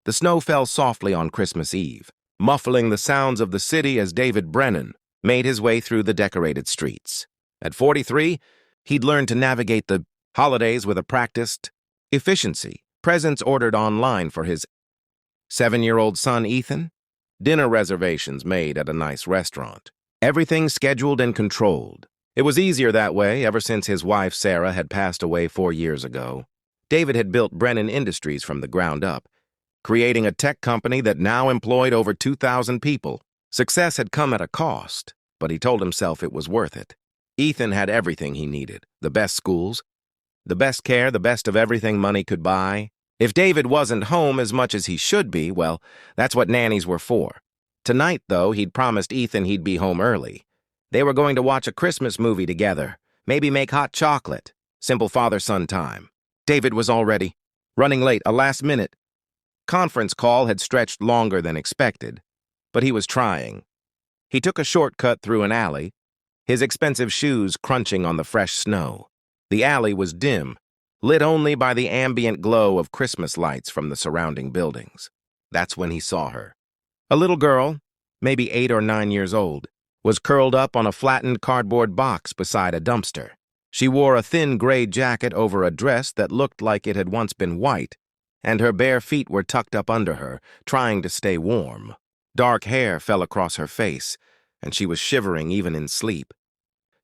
The snow fell softly on Christmas Eve, muffling the sounds of the city as David Brennan made his way through the decorated streets. At 43, he'd learned to navigate the holidays with a practiced efficiency. Presents ordered online for his 7-year-old son, Ethan. Dinner reservations made at a nice restaurant. Everything scheduled and controlled. It was easier that way ever since his wife, Sarah, had passed away 4 years ago. David had built Brennan Industries from the ground up, creating a tech company that now employed over 2,000 people. Success had come at a cost, but he told himself it was worth it. Ethan had everything he needed: the best schools, the best care, the best of everything money could buy. If David wasn't home as much as he should be, well, that's what nannies were for. Tonight, though, he'd promised Ethan he'd be home early. They were going to watch a Christmas movie together, maybe make hot chocolate. Simple father-son time. David was already running late, a last-minute conference call had stretched longer than expected, but he was trying. He took a shortcut through an alley, his expensive shoes crunching on the fresh snow. The alley was dim, lit only by the ambient glow of Christmas lights from the surrounding buildings. That's when he saw her. A little girl, maybe 8 or 9 years old, was curled up on a flattened cardboard box beside a dumpster. She wore a thin gray jacket over a dress that looked like it had once been white, and her bare feet were tucked up under her, trying to stay warm. Dark hair fell across her face, and she was shivering even in sleep.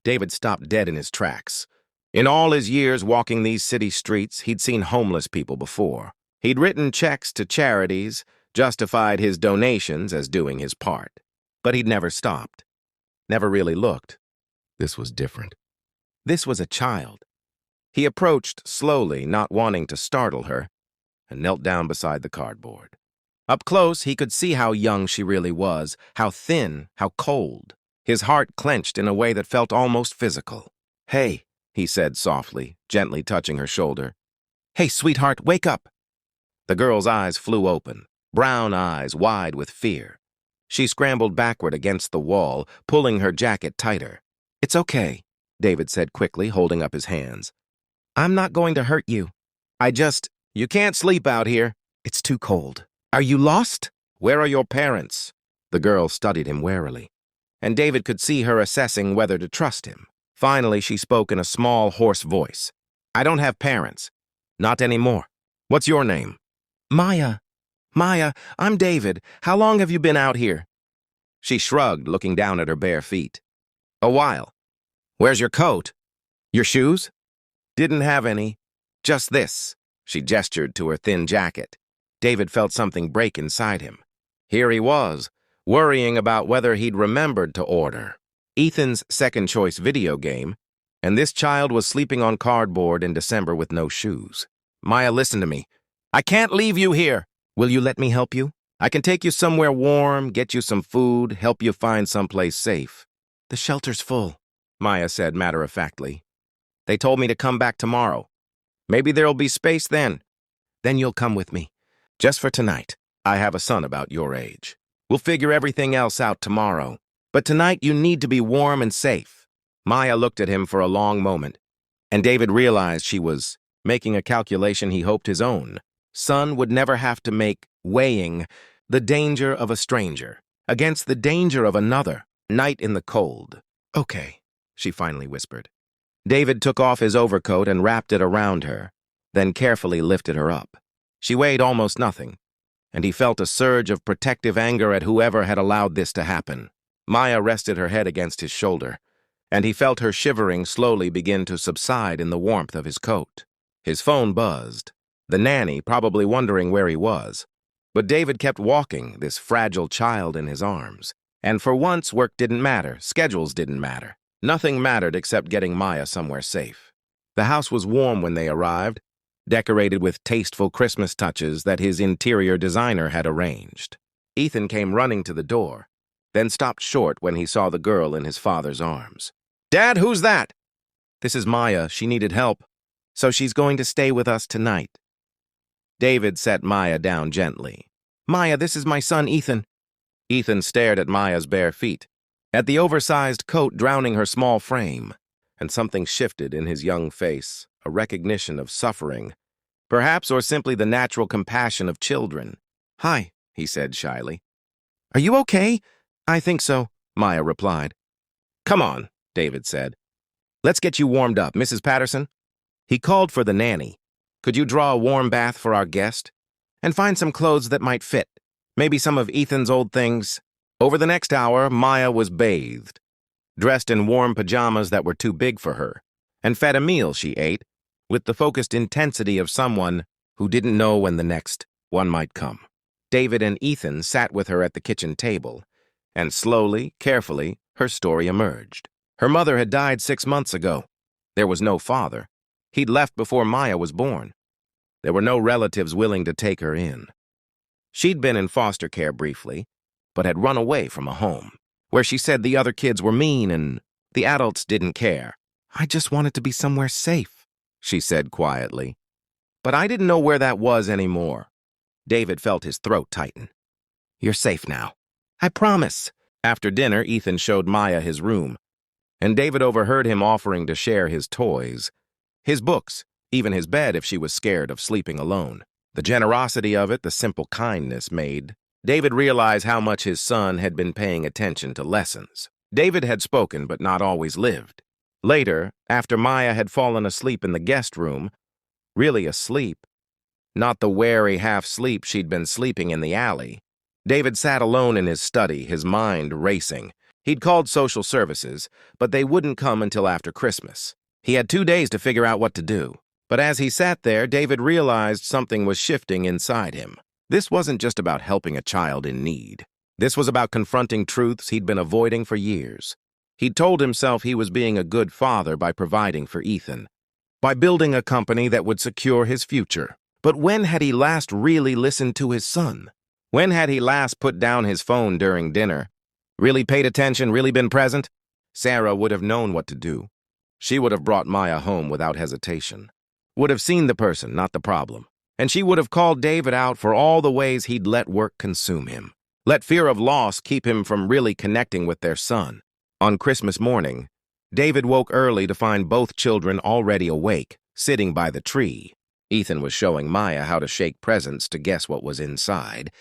David stopped dead in his tracks. In all his years walking these city streets, he'd seen homeless people before. He'd written checks to charities, justified his donations as doing his part. But he'd never stopped, never really looked. This was different. This was a child. He approached slowly, not wanting to startle her, and knelt down beside the cardboard. Up close, he could see how young she really was, how thin, how cold. His heart clenched in a way that felt almost physical. "Hey," he said softly, gently touching her shoulder. "Hey, sweetheart, wake up." The girl's eyes flew open, brown eyes wide with fear. She scrambled backward against the wall, pulling her jacket tighter. "It's okay," David said quickly, holding up his hands. "I'm not going to hurt you. You can't sleep out here. It's too cold. Are you lost? Where are your parents?" The girl studied him warily, and David could see her assessing whether to trust him. Finally, she spoke in a small, hoarse voice. "I don't have parents. Not anymore. What's your name?" "Maya. Maya, I'm David. How long have you been out here?" She shrugged, looking down at her bare feet. "A while. Where's your coat? Your shoes?" "Didn't have any. Just this." She gestured to her thin jacket. David felt something break inside him. Here he was, worrying about whether he'd remembered to order Ethan's second-choice video game, and this child was sleeping on cardboard in December with no shoes. "Maya, listen to me. I can't leave you here. Will you let me help you? I can take you somewhere warm, get you some food, help you find someplace safe." "The shelter's full," Maya said matter-of-factly. "They told me to come back tomorrow. Maybe there'll be space then. Then you'll come with me. Just for tonight. I have a son about your age. We'll figure everything else out tomorrow. But tonight you need to be warm and safe." Maya looked at him for a long moment, and David realized she was making a calculation he hoped his own son would never have to make, weighing the danger of a stranger against the danger of another night in the cold. "Okay," she finally whispered. David took off his overcoat and wrapped it around her, then carefully lifted her up. She weighed almost nothing, and he felt a surge of protective anger at whoever had allowed this to happen. Maya rested her head against his shoulder, and he felt her shivering slowly begin to subside in the warmth of his coat. His phone buzzed, the nanny probably wondering where he was. But David kept walking, this fragile child in his arms. And for once, work didn't matter, schedules didn't matter. Nothing mattered except getting Maya somewhere safe. The house was warm when they arrived, decorated with tasteful Christmas touches that his interior designer had arranged. Ethan came running to the door, then stopped short when he saw the girl in his father's arms. "Dad, who's that?" "This is Maya. She needed help, so she's going to stay with us tonight." David set Maya down gently. "Maya, this is my son, Ethan." Ethan stared at Maya's bare feet, at the oversized coat drowning her small frame, and something shifted in his young face, a recognition of suffering, perhaps, or simply the natural compassion of children. "Hi," he said shyly. "Are you okay?" "I think so," Maya replied. "Come on," David said. "Let's get you warmed up, Mrs. Patterson." He called for the nanny. "Could you draw a warm bath for our guest? And find some clothes that might fit. Maybe some of Ethan's old things." Over the next hour, Maya was bathed, dressed in warm pajamas that were too big for her, and fed a meal she ate with the focused intensity of someone who didn't know when the next one might come. David and Ethan sat with her at the kitchen table, and slowly, carefully, her story emerged. Her mother had died 6 months ago. There was no father. He'd left before Maya was born. There were no relatives willing to take her in. She'd been in foster care briefly, but had run away from a home, where she said the other kids were mean and the adults didn't care. "I just wanted to be somewhere safe," she said quietly. But I didn't know where that was anymore. David felt his throat tighten. "You're safe now. I promise." After dinner, Ethan showed Maya his room, and David overheard him offering to share his toys, his books, even his bed if she was scared of sleeping alone. The generosity of it, the simple kindness made David realized how much his son had been paying attention to lessons. David had spoken, but not always lived. Later, after Maya had fallen asleep in the guest room, really asleep, not the wary half-sleep she'd been sleeping in the alley, David sat alone in his study, his mind racing. He'd called social services, but they wouldn't come until after Christmas. He had 2 days to figure out what to do. But as he sat there, David realized something was shifting inside him. This wasn't just about helping a child in need. This was about confronting truths he'd been avoiding for years. He'd told himself he was being a good father by providing for Ethan, by building a company that would secure his future. But when had he last really listened to his son? When had he last put down his phone during dinner? Really paid attention, really been present? Sarah would have known what to do. She would have brought Maya home without hesitation. Would have seen the person, not the problem. And she would have called David out for all the ways he'd let work consume him. Let fear of loss keep him from really connecting with their son. On Christmas morning, David woke early to find both children already awake, sitting by the tree. Ethan was showing Maya how to shake presents to guess what was inside.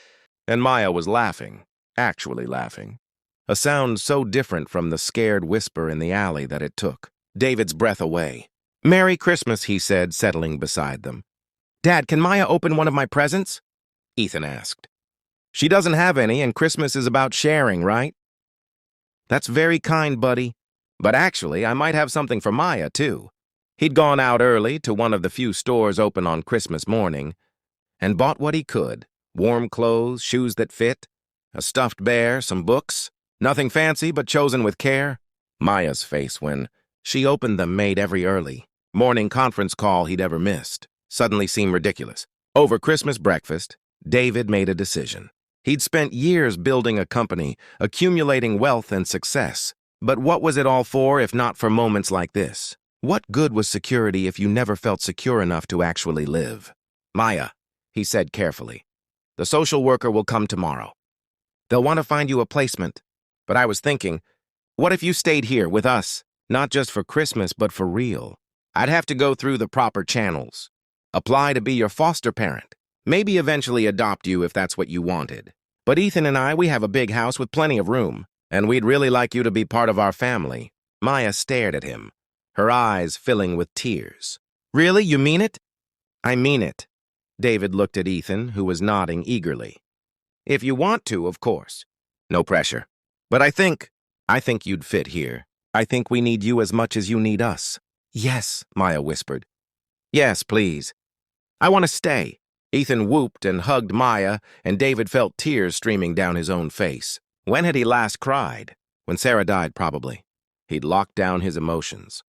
And Maya was laughing, actually laughing. A sound so different from the scared whisper in the alley that it took David's breath away. "Merry Christmas," he said, settling beside them. "Dad, can Maya open one of my presents?" Ethan asked. "She doesn't have any, and Christmas is about sharing, right?" "That's very kind, buddy. But actually, I might have something for Maya, too." He'd gone out early to one of the few stores open on Christmas morning and bought what he could: warm clothes, shoes that fit, a stuffed bear, some books. Nothing fancy, but chosen with care. Maya's face when she opened them made every early morning conference call he'd ever missed suddenly seemed ridiculous. Over Christmas breakfast, David made a decision. He'd spent years building a company, accumulating wealth and success. But what was it all for if not for moments like this? What good was security if you never felt secure enough to actually live? "Maya," he said carefully, "the social worker will come tomorrow. They'll want to find you a placement. But I was thinking, what if you stayed here with us, not just for Christmas, but for real? I'd have to go through the proper channels. Apply to be your foster parent. Maybe eventually adopt you if that's what you wanted. But Ethan and I, we have a big house with plenty of room, and we'd really like you to be part of our family." Maya stared at him, her eyes filling with tears. "Really? You mean it?" "I mean it." David looked at Ethan, who was nodding eagerly. "If you want to, of course. No pressure. But I think you'd fit here. I think we need you as much as you need us." "Yes," Maya whispered. "Yes, please. I want to stay." Ethan whooped and hugged Maya, and David felt tears streaming down his own face. When had he last cried? When Sarah died, probably. He'd locked down his emotions.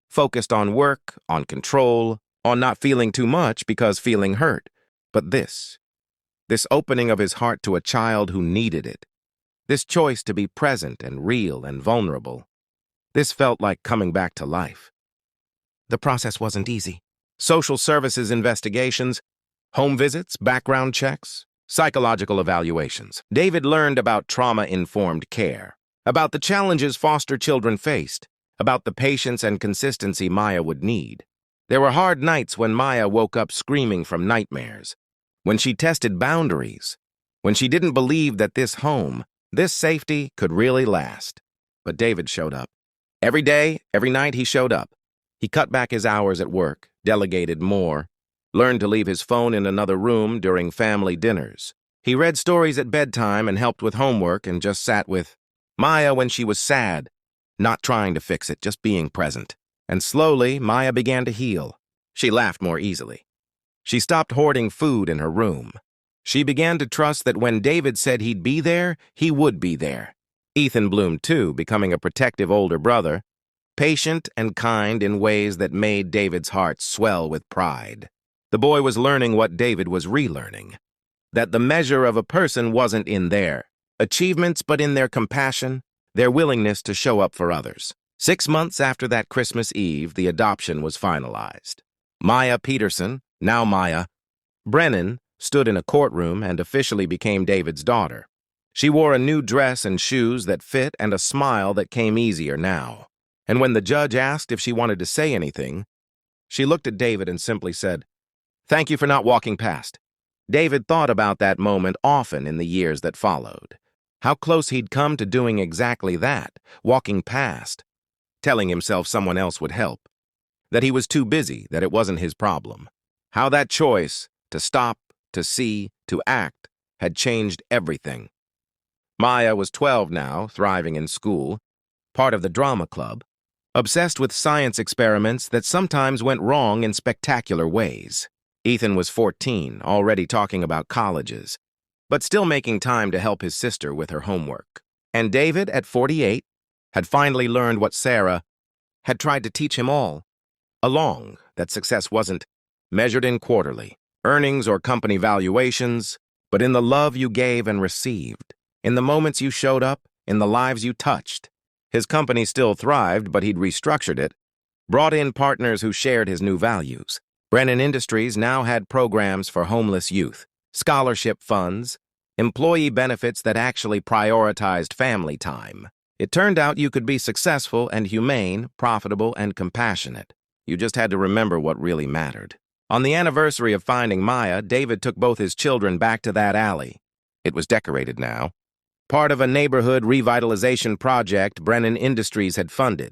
Focused on work, on control, on not feeling too much because feeling hurt. But this opening of his heart to a child who needed it, this choice to be present and real and vulnerable, this felt like coming back to life. The process wasn't easy. Social services investigations, home visits, background checks, psychological evaluations. David learned about trauma-informed care, about the challenges foster children faced, about the patience and consistency Maya would need. There were hard nights when Maya woke up screaming from nightmares, when she tested boundaries, when she didn't believe that this home, this safety, could really last. But David showed up. Every day, every night he showed up. He cut back his hours at work, delegated more, learned to leave his phone in another room during family dinners. He read stories at bedtime and helped with homework and just sat with Maya when she was sad, not trying to fix it, just being present. And slowly, Maya began to heal. She laughed more easily. She stopped hoarding food in her room. She began to trust that when David said he'd be there, he would be there. Ethan bloomed too, becoming a protective older brother, patient and kind in ways that made David's heart swell with pride. The boy was learning what David was relearning, that the measure of a person wasn't in their achievements, but in their compassion, their willingness to show up for others. 6 months after that Christmas Eve, the adoption was finalized. Maya Peterson, now Maya Brennan, stood in a courtroom and officially became David's daughter. She wore a new dress and shoes that fit and a smile that came easier now. And when the judge asked if she wanted to say anything, she looked at David and simply said, "Thank you for not walking past." David thought about that moment often in the years that followed. How close he'd come to doing exactly that, walking past, telling himself someone else would help, that he was too busy, that it wasn't his problem. How that choice, to stop, to see, to act, had changed everything. Maya was 12 now, thriving in school, part of the drama club, obsessed with science experiments that sometimes went wrong in spectacular ways. Ethan was 14, already talking about colleges, but still making time to help his sister with her homework. And David, at 48, had finally learned what Sarah had tried to teach him all along, that success wasn't measured in quarterly earnings or company valuations, but in the love you gave and received, in the moments you showed up, in the lives you touched. His company still thrived, but he'd restructured it, brought in partners who shared his new values. Brennan Industries now had programs for homeless youth, scholarship funds, employee benefits that actually prioritized family time. It turned out you could be successful and humane, profitable and compassionate. You just had to remember what really mattered. On the anniversary of finding Maya, David took both his children back to that alley. It was decorated now, part of a neighborhood revitalization project Brennan Industries had funded.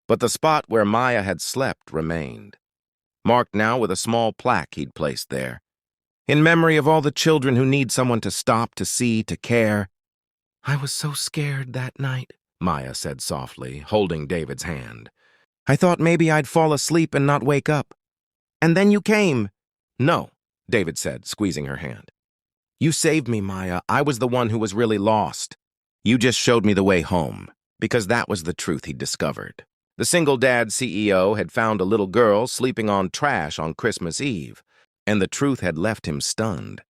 But the spot where Maya had slept remained, marked now with a small plaque he'd placed there, in memory of all the children who need someone to stop, to see, to care. "I was so scared that night," Maya said softly, holding David's hand. "I thought maybe I'd fall asleep and not wake up. And then you came." "No," David said, squeezing her hand. "You saved me, Maya. I was the one who was really lost. You just showed me the way home." Because that was the truth he'd discovered. The single dad CEO had found a little girl sleeping on trash on Christmas Eve, and the truth had left him stunned.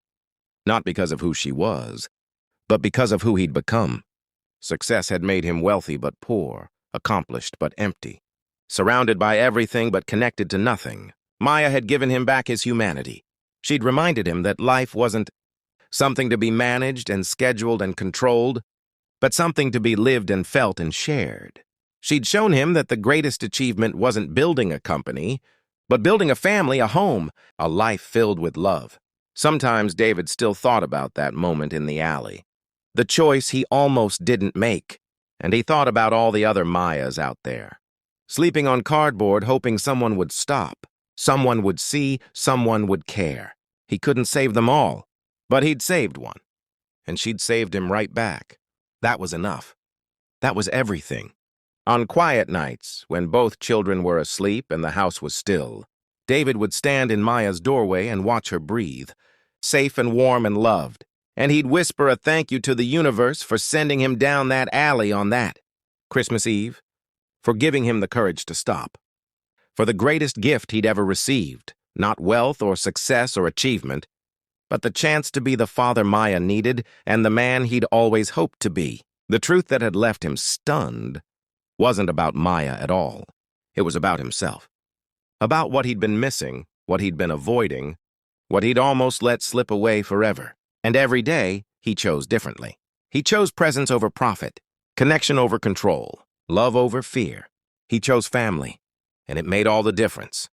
Not because of who she was, but because of who he'd become. Success had made him wealthy but poor, accomplished but empty, surrounded by everything but connected to nothing. Maya had given him back his humanity. She'd reminded him that life wasn't something to be managed and scheduled and controlled, but something to be lived and felt and shared. She'd shown him that the greatest achievement wasn't building a company, but building a family, a home, a life filled with love. Sometimes David still thought about that moment in the alley, the choice he almost didn't make, and he thought about all the other Mayas out there, sleeping on cardboard hoping someone would stop, someone would see, someone would care. He couldn't save them all, but he'd saved one, and she'd saved him right back. That was enough. That was everything. On quiet nights, when both children were asleep and the house was still, David would stand in Maya's doorway and watch her breathe, safe and warm and loved, and he'd whisper a thank you to the universe for sending him down that alley on that Christmas Eve, for giving him the courage to stop, for the greatest gift he'd ever received, not wealth or success or achievement, but the chance to be the father Maya needed and the man he'd always hoped to be. The truth that had left him stunned wasn't about Maya at all. It was about himself, about what he'd been missing, what he'd been avoiding, what he'd almost let slip away forever. And every day, he chose differently. He chose presence over profit, connection over control, love over fear. He chose family, and it made all the difference.